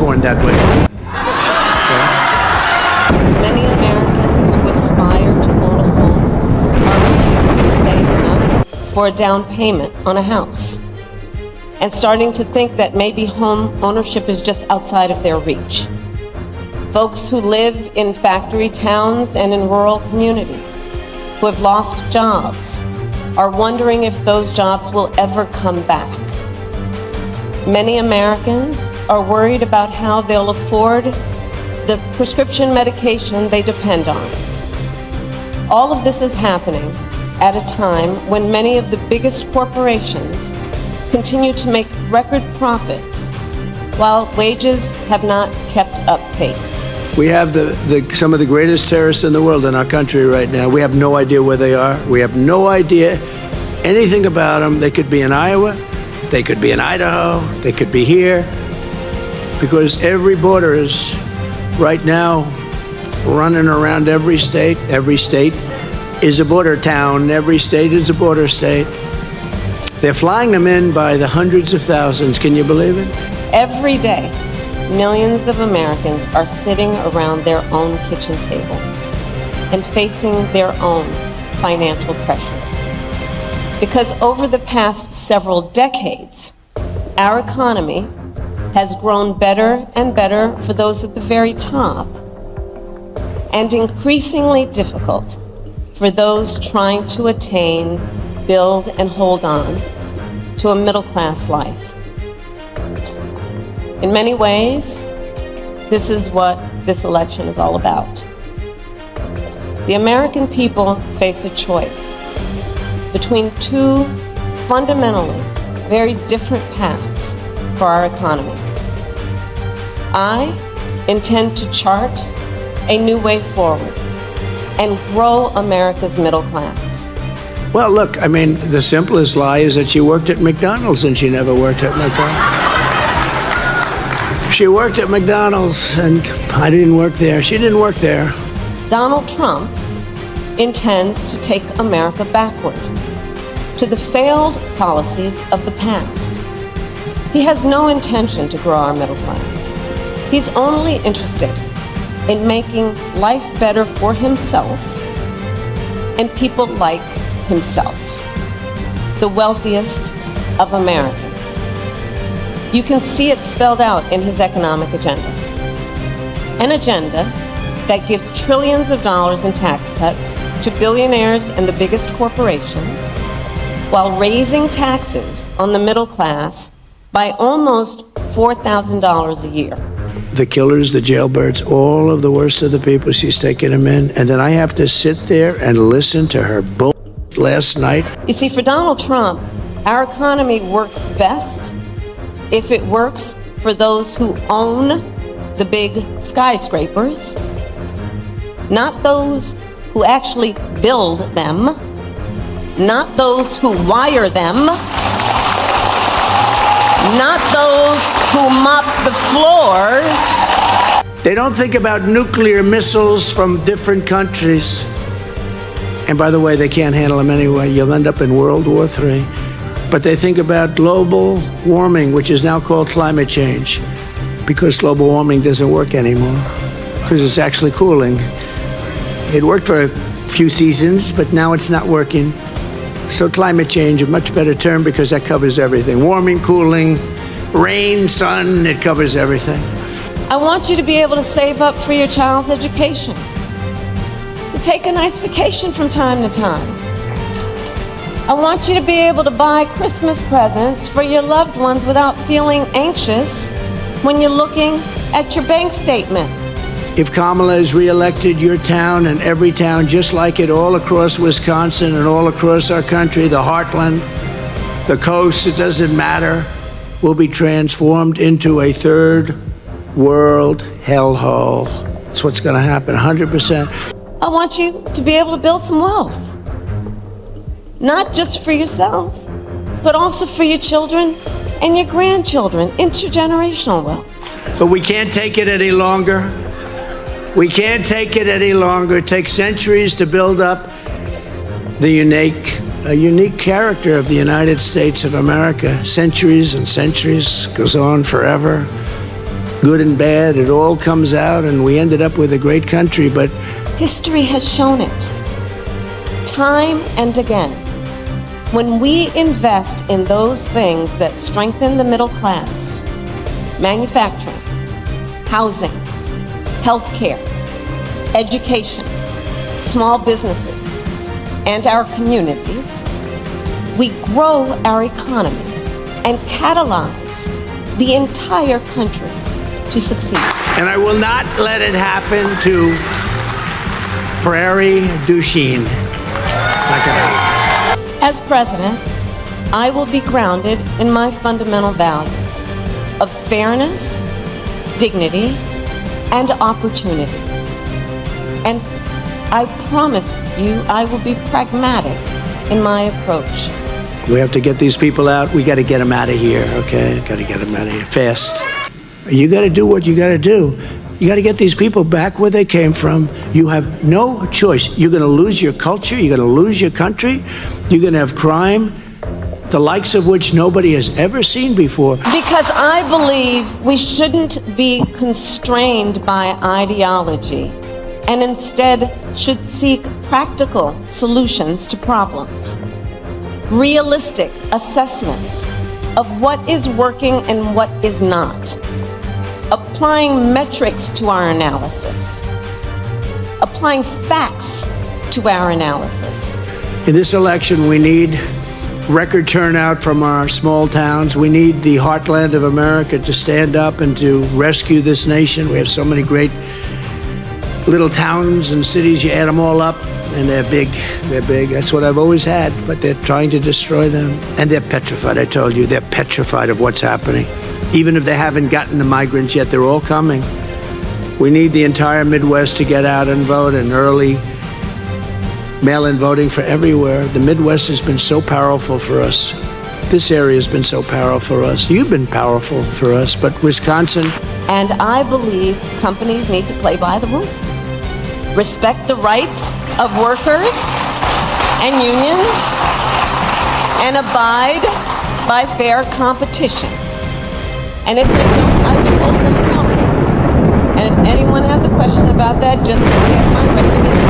born that way. Many Americans who aspire to own a home are unable to save enough for a down payment on a house, and starting to think that maybe home ownership is just outside of their reach. Folks who live in factory towns and in rural communities, who have lost jobs, are wondering if those jobs will ever come back. Many Americans are worried about how they'll afford the prescription medication they depend on. All of this is happening at a time when many of the biggest corporations continue to make record profits while wages have not kept up pace. We have some of the greatest terrorists in the world in our country right now. We have no idea where they are. We have no idea anything about them. They could be in Iowa. They could be in Idaho. They could be here. Because every border is right now running around every state. Every state is a border town. Every state is a border state. They're flying them in by the hundreds of thousands. Can you believe it? Every day, millions of Americans are sitting around their own kitchen tables and facing their own financial pressures. Because over the past several decades, our economy has grown better and better for those at the very top, and increasingly difficult for those trying to attain, build, and hold on to a middle-class life. In many ways, this is what this election is all about. The American people face a choice between two fundamentally very different paths for our economy. I intend to chart a new way forward and grow America's middle class. Well, look, I mean, the simplest lie is that she worked at McDonald's and she never worked at McDonald's. She worked at McDonald's and I didn't work there. She didn't work there. Donald Trump intends to take America backward to the failed policies of the past. He has no intention to grow our middle class. He's only interested in making life better for himself and people like himself, the wealthiest of Americans. You can see it spelled out in his economic agenda. An agenda that gives trillions of dollars in tax cuts to billionaires and the biggest corporations, while raising taxes on the middle class by almost $4,000 a year. The killers, the jailbirds, all of the worst of the people, she's taking them in. And then I have to sit there and listen to her bull last night. You see, for Donald Trump, our economy works best if it works for those who own the big skyscrapers, not those who actually build them, not those who wire them, not those who mop the floors. They don't think about nuclear missiles from different countries. And by the way, they can't handle them anyway. You'll end up in World War III. But they think about global warming, which is now called climate change, because global warming doesn't work anymore, because it's actually cooling. It worked for a few seasons, but now it's not working. So climate change, a much better term because that covers everything. Warming, cooling, rain, sun, it covers everything. I want you to be able to save up for your child's education, to take a nice vacation from time to time. I want you to be able to buy Christmas presents for your loved ones without feeling anxious when you're looking at your bank statement. If Kamala is reelected, your town and every town just like it all across Wisconsin and all across our country, the heartland, the coast, it doesn't matter, will be transformed into a third world hellhole. That's what's going to happen, 100%. I want you to be able to build some wealth. Not just for yourself, but also for your children and your grandchildren, intergenerational wealth. But we can't take it any longer. We can't take it any longer. It takes centuries to build up a unique character of the United States of America. Centuries and centuries, goes on forever. good and bad. It all comes out, and we ended up with a great country. But History has shown it, time and again. When we invest in those things that strengthen the middle class, manufacturing, housing, healthcare, education, small businesses, and our communities, we grow our economy and catalyze the entire country to succeed. and I will not let it happen to Prairie du Chien. Not gonna happen. As president, I will be grounded in my fundamental values of fairness, dignity, and opportunity. And I promise you I will be pragmatic in my approach. We have to get these people out. We got to get them out of here, okay? Got to get them out of here fast. You got to do what you got to do. You got to get these people back where they came from. You have no choice. You're going to lose your culture. You're going to lose your country. You're going to have crime, the likes of which nobody has ever seen before. Because I believe we shouldn't be constrained by ideology and instead should seek practical solutions to problems. Realistic assessments of what is working and what is not. Applying metrics to our analysis. Applying facts to our analysis. In this election, we need record turnout from our small towns. We need the heartland of America to stand up and to rescue this nation. We have so many great little towns and cities. You add them all up, and they're big. They're big. That's what I've always had, but they're trying to destroy them. And they're petrified, I told you. They're petrified of what's happening. Even if they haven't gotten the migrants yet, they're all coming. We need the entire Midwest to get out and vote, and early mail-in voting for everywhere. The Midwest has been so powerful for us. This area has been so powerful for us. You've been powerful for us, but Wisconsin. And I believe companies need to play by the rules. Respect the rights of workers and unions, and abide by fair competition. And if they don't, I will hold them accountable. And if anyone has a question about that, just look at my recommendation.